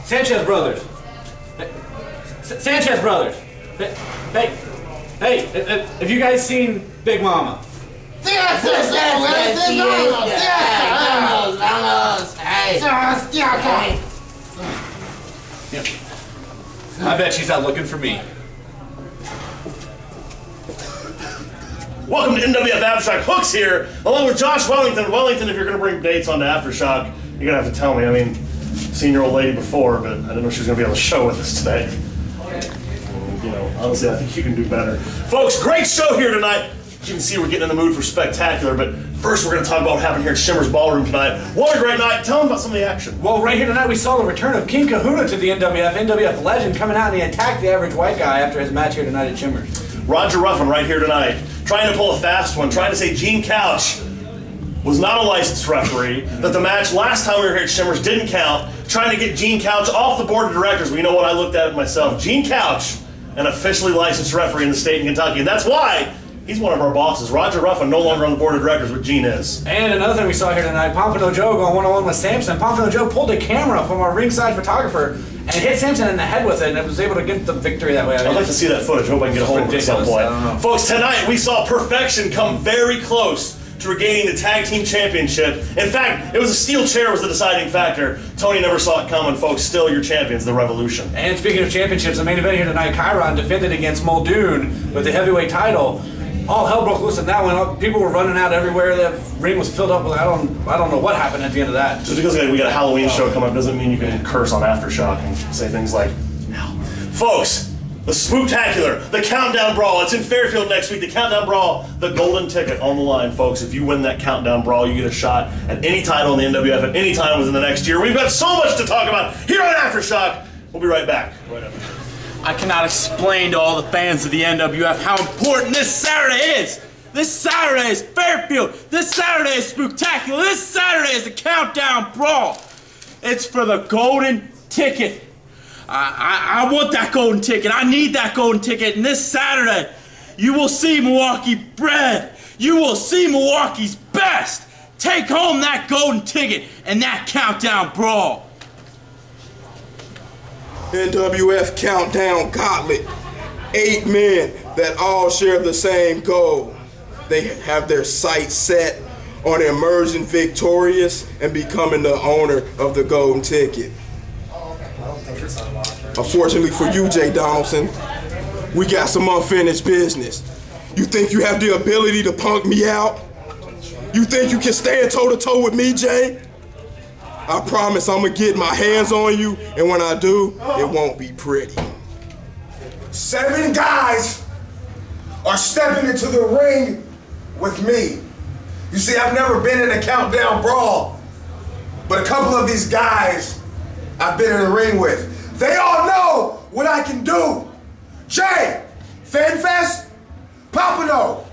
Sanchez Brothers. Sanchez Brothers. Hey, have you guys seen Big Mama? I bet she's out looking for me. Welcome to NWF Aftershock. Hooks here, along with Josh Wellington. Wellington, if you're going to bring dates onto Aftershock, you're going to have to tell me. I mean, I've seen your old lady before, but I didn't know she was going to be on the show with us today. You know, honestly, I think you can do better. Folks, great show here tonight. As you can see, we're getting in the mood for spectacular, but first we're going to talk about what happened here at Shimmer's Ballroom tonight. What a great night. Tell them about some of the action. Well, right here tonight we saw the return of King Kahuna to the NWF legend coming out, and he attacked the average white guy after his match here tonight at Shimmer's. Roger Ruffin right here tonight, trying to pull a fast one, trying to say Gene Couch was not a licensed referee, that the match last time we were here at Shimmer's didn't count, trying to get Gene Couch off the board of directors. But you know what? I looked at it myself. Gene Couch, an officially licensed referee in the state of Kentucky, and that's why he's one of our bosses. Roger Ruffin no longer on the board of directors, but Gene is. And another thing we saw here tonight, Pompano Joe going one-on-one with Samson. Pompano Joe pulled a camera from our ringside photographer and hit Samson in the head with it, and it was able to get the victory that way. I'd like to see that footage. Hope I can get a hold of it at some point. Folks, tonight we saw Perfection come very close to regaining the tag team championship. In fact, it was a steel chair was the deciding factor. Tony never saw it coming, folks. Still your champions, the Revolution. And speaking of championships, the main event here tonight, Chiron defended against Muldoon with the heavyweight title. All hell broke loose in that one. People were running out everywhere. The ring was filled up with, I don't know what happened at the end of that. Just because we got a Halloween show coming up doesn't mean you can curse on Aftershock and say things like, hell. Folks, the Spooktacular, the Countdown Brawl. It's in Fairfield next week. The Countdown Brawl, the golden ticket on the line, folks. If you win that Countdown Brawl, you get a shot at any title in the NWF at any time within the next year. We've got so much to talk about here on Aftershock. We'll be right back. Right after. I cannot explain to all the fans of the NWF how important this Saturday is. This Saturday is Fairfield. This Saturday is Spooktacular. This Saturday is the Countdown Brawl. It's for the golden ticket. I want that golden ticket. I need that golden ticket. And this Saturday, you will see Milwaukee bred. You will see Milwaukee's best. Take home that golden ticket and that Countdown Brawl. NWF Countdown Gauntlet. 8 men that all share the same goal. They have their sights set on emerging victorious and becoming the owner of the golden ticket. Unfortunately for you, Jay Donaldson, we got some unfinished business. You think you have the ability to punk me out? You think you can stand toe-to-toe with me, Jay? I promise I'm gonna get my hands on you, and when I do, it won't be pretty. 7 guys are stepping into the ring with me. You see, I've never been in a Countdown Brawl, but a couple of these guys I've been in the ring with. They all know what I can do. Jay, FanFest, Pompano.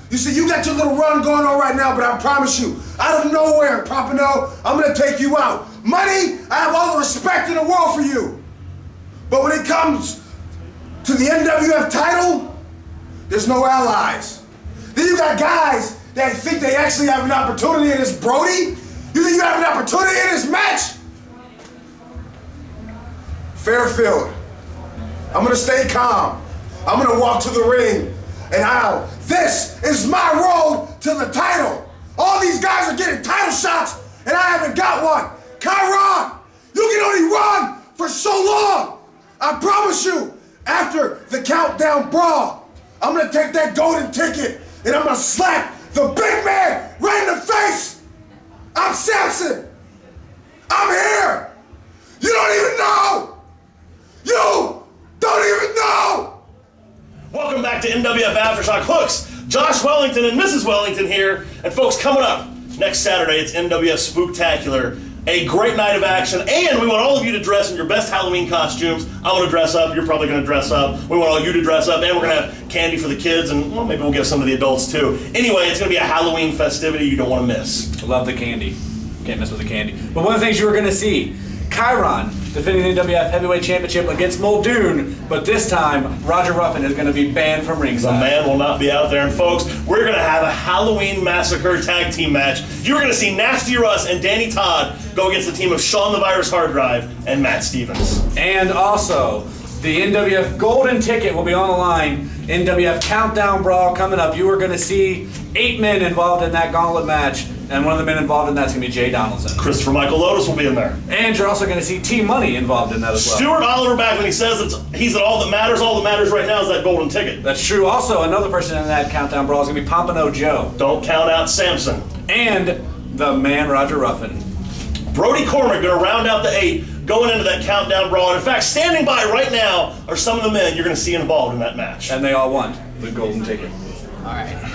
You see, you got your little run going on right now, but I promise you, out of nowhere, Pompano, I'm gonna take you out. Money, I have all the respect in the world for you. But when it comes to the NWF title, there's no allies. Then you got guys that think they actually have an opportunity in this Brody. You think you have an opportunity in this match? Fairfield, I'm gonna stay calm. I'm gonna walk to the ring and this is my road to the title. All these guys are getting title shots and I haven't got one. Chiron, you can only run for so long. I promise you, after the Countdown Brawl, I'm gonna take that golden ticket and I'm gonna slap the big man right in the face. I'm Samson. I'm here. You don't even know. You don't even know. Welcome back to NWF Aftershock. Hooks, Josh Wellington and Mrs. Wellington here. And folks, coming up next Saturday, it's NWF Spooktacular. A great night of action, and we want all of you to dress in your best Halloween costumes. I want to dress up. You're probably going to dress up. We want all you to dress up, and we're going to have candy for the kids, and well, maybe we'll give some to the adults too. Anyway, it's going to be a Halloween festivity you don't want to miss. Love the candy. Can't mess with the candy. But one of the things you were going to see, Chiron, defending the NWF Heavyweight Championship against Muldoon, but this time, Roger Ruffin is going to be banned from ringside. The man will not be out there. And folks, we're going to have a Halloween Massacre tag team match. You're going to see Nasty Russ and Danny Todd go against the team of Sean the Virus Hard Drive and Matt Stevens. And also, the NWF Golden Ticket will be on the line. NWF Countdown Brawl coming up. You are going to see 8 men involved in that gauntlet match, and one of the men involved in that's going to be Jay Donaldson. Christopher Michael Lotus will be in there. And you're also going to see T-Money involved in that as well. Stuart Oliver back when he says he's at all that matters. All that matters right now is that golden ticket. That's true. Also, another person in that Countdown Brawl is going to be Pompano Joe. Don't count out Samson. And the man, Roger Ruffin. Brody Cormick going to round out the 8 going into that Countdown Brawl. And in fact, standing by right now are some of the men you're going to see involved in that match. And they all want the golden ticket. All right.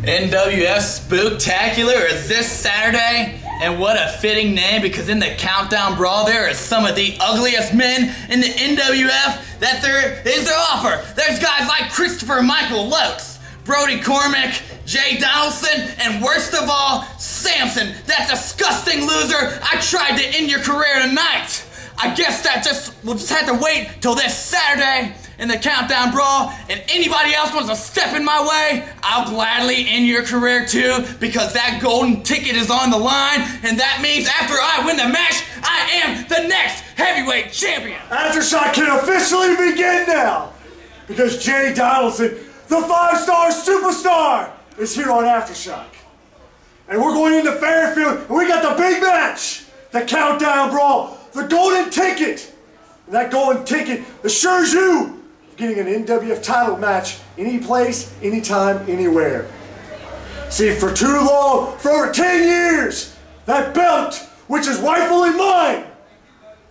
NWF Spooktacular is this Saturday, and what a fitting name, because in the Countdown Brawl there are some of the ugliest men in the NWF that there is to offer. There's guys like Christopher Michael Lotes, Brody Cormick, Jay Donaldson, and worst of all, Samson, that disgusting loser. I tried to end your career tonight. I guess that we'll just have to wait till this Saturday in the Countdown Brawl, and anybody else wants to step in my way, I'll gladly end your career too, because that golden ticket is on the line, and that means after I win the match, I am the next heavyweight champion. Aftershock can officially begin now, because Jay Donaldson, the 5-star superstar, is here on Aftershock. And we're going into Fairfield, and we got the big match, the Countdown Brawl, the golden ticket. And that golden ticket assures you of getting an NWF title match any place, anytime, anywhere. See, for too long, for over 10 years, that belt, which is rightfully mine,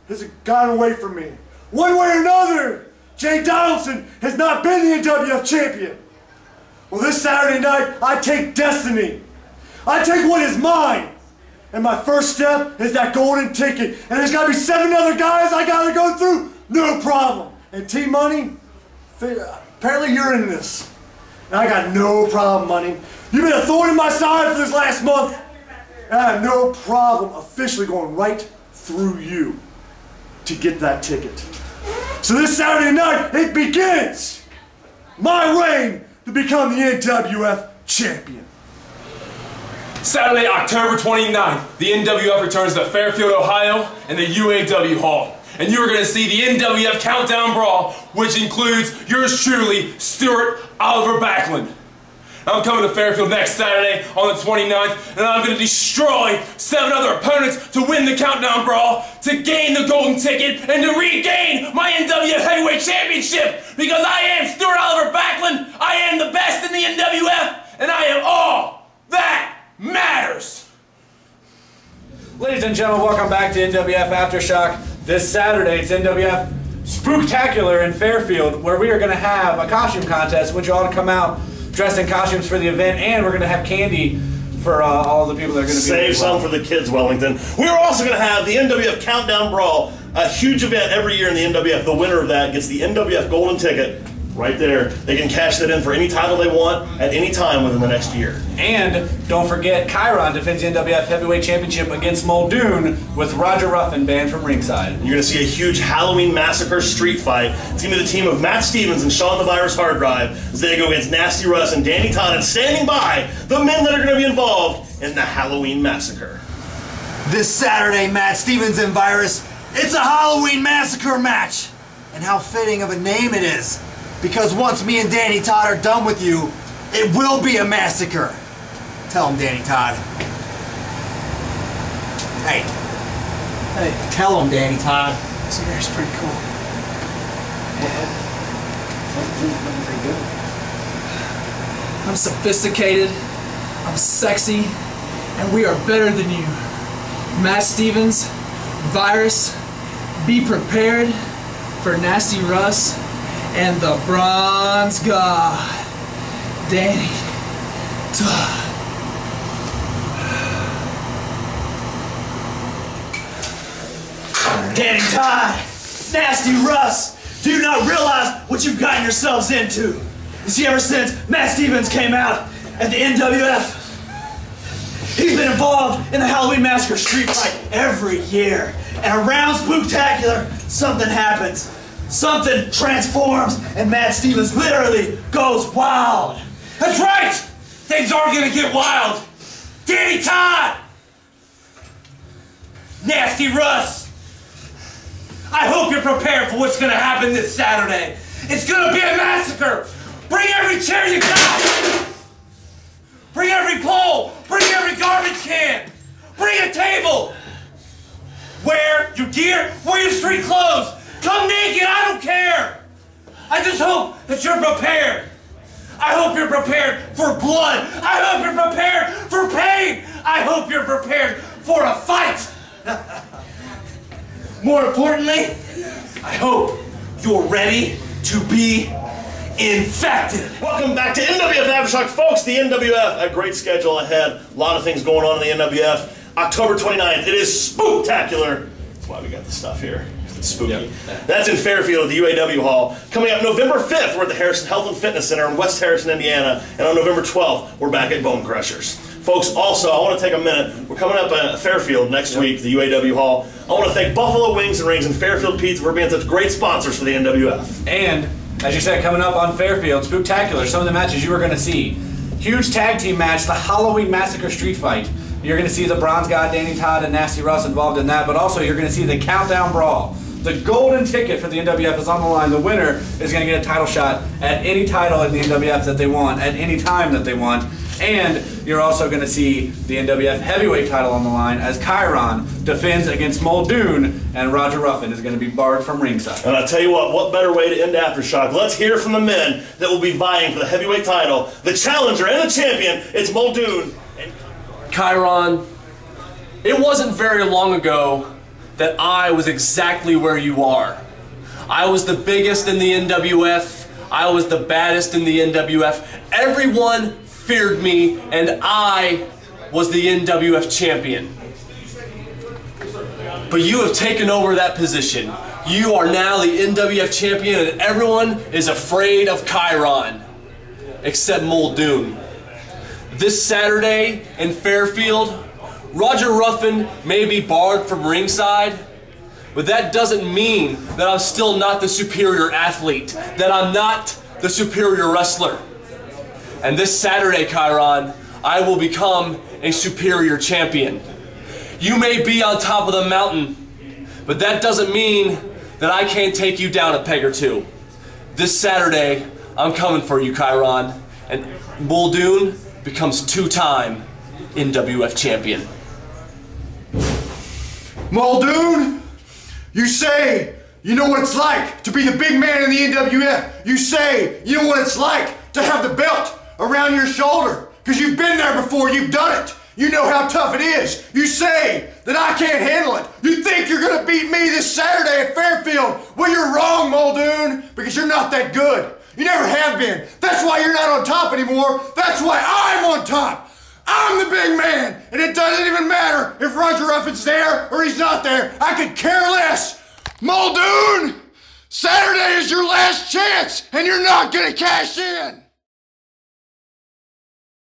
has gone away from me. One way or another, Jay Donaldson has not been the NWF champion. Well, this Saturday night, I take destiny. I take what is mine. And my first step is that golden ticket. And there's got to be 7 other guys I got to go through. No problem. And T-Money, apparently you're in this. And I got no problem, Money. You've been a thorn in my side for this last month. And I have no problem officially going right through you to get that ticket. So this Saturday night, it begins. My reign to become the NWF champion. Saturday, October 29th, the NWF returns to Fairfield, Ohio, in the UAW Hall. And you are going to see the NWF Countdown Brawl, which includes yours truly, Stuart Oliver Backlund. I'm coming to Fairfield next Saturday on the 29th, and I'm going to destroy 7 other opponents to win the Countdown Brawl, to gain the golden ticket, and to regain my NWF Heavyweight Championship, because I am Stuart Oliver Backlund, I am the best in the NWF, and I am all that matters. Ladies and gentlemen, welcome back to NWF Aftershock. This Saturday, it's NWF Spooktacular in Fairfield, where we are going to have a costume contest, which you ought to come out dressed in costumes for the event, and we're going to have candy for all the people that are going to be Save some for the kids, Wellington. We're also going to have the NWF Countdown Brawl, a huge event every year in the NWF. The winner of that gets the NWF Golden Ticket right there. They can cash that in for any title they want at any time within the next year. And don't forget, Chiron defends the NWF Heavyweight Championship against Muldoon with Roger Ruffin banned from ringside. You're going to see a huge Halloween Massacre street fight. It's going to be the team of Matt Stevens and Sean the Virus Hard Drive as they go against Nasty Russ and Danny Todd, and standing by, the men that are going to be involved in the Halloween Massacre. This Saturday, Matt Stevens and Virus, it's a Halloween Massacre match. And how fitting of a name it is. Because once me and Danny Todd are done with you, it will be a massacre. Tell him, Danny Todd. Hey. Tell him, Danny Todd. This hair's pretty cool. I'm sophisticated, I'm sexy, and we are better than you. Matt Stevens, Virus, be prepared for Nasty Russ and the Bronze God, Danny Todd. Danny Todd, Nasty Russ, do you not realize what you've gotten yourselves into? You see, ever since Matt Stevens came out at the NWF, He's been involved in the Halloween Massacre street fight every year. And around Spooktacular, something happens. Something transforms, and Matt Stevens literally goes wild. That's right! Things are gonna get wild. Danny Todd! Nasty Russ! I hope you're prepared for what's gonna happen this Saturday. It's gonna be a massacre! Bring every chair you got! Bring every pole! Bring every garbage can! Bring a table! Wear your gear, wear your street clothes! Come naked, I don't care! I just hope that you're prepared! I hope you're prepared for blood! I hope you're prepared for pain! I hope you're prepared for a fight! More importantly, I hope you're ready to be infected. Welcome back to NWF Aftershock, folks. The NWF, a great schedule ahead. A lot of things going on in the NWF. October 29th, it is Spooktacular. That's why we got the stuff here. It's spooky. Yep. That's in Fairfield at the UAW Hall. Coming up November 5th, we're at the Harrison Health and Fitness Center in West Harrison, Indiana. And on November 12th, we're back at Bone Crushers. Folks, also, I want to take a minute. We're coming up at Fairfield next week, the UAW Hall. I want to thank Buffalo Wings and Rings and Fairfield Pizza for being such great sponsors for the NWF. And, as you said, coming up on Fairfield, Spooktacular, some of the matches you are going to see. Huge tag team match, the Halloween Massacre Street Fight. You're going to see the Bronze God, Danny Todd, and Nasty Russ involved in that, but also you're going to see the Countdown Brawl. The golden ticket for the NWF is on the line. The winner is going to get a title shot at any title in the NWF that they want, at any time that they want. And you're also going to see the NWF heavyweight title on the line as Chiron defends against Muldoon, and Roger Ruffin is going to be barred from ringside. And I'll tell you what better way to end Aftershock? Let's hear from the men that will be vying for the heavyweight title, the challenger and the champion. It's Muldoon and Chiron, it wasn't very long ago that I was exactly where you are. I was the biggest in the NWF. I was the baddest in the NWF. Everyone feared me, and I was the NWF champion. But you have taken over that position. You are now the NWF champion, and everyone is afraid of Chiron, except Muldoon. This Saturday in Fairfield, Roger Ruffin may be barred from ringside, but that doesn't mean that I'm still not the superior athlete, that I'm not the superior wrestler. And this Saturday, Chiron, I will become a superior champion. You may be on top of the mountain, but that doesn't mean that I can't take you down a peg or two. This Saturday, I'm coming for you, Chiron, and Muldoon becomes two-time NWF champion. Muldoon, you say you know what it's like to be the big man in the NWF. You say you know what it's like to have the belt around your shoulder because you've been there before, you've done it. You know how tough it is. You say that I can't handle it. You think you're going to beat me this Saturday at Fairfield. Well, you're wrong, Muldoon, because you're not that good. You never have been. That's why you're not on top anymore. That's why I'm on top. I'm the big man, and it doesn't even matter if Roger Ruffin's there or he's not there. I could care less. Muldoon, Saturday is your last chance, and you're not going to cash in.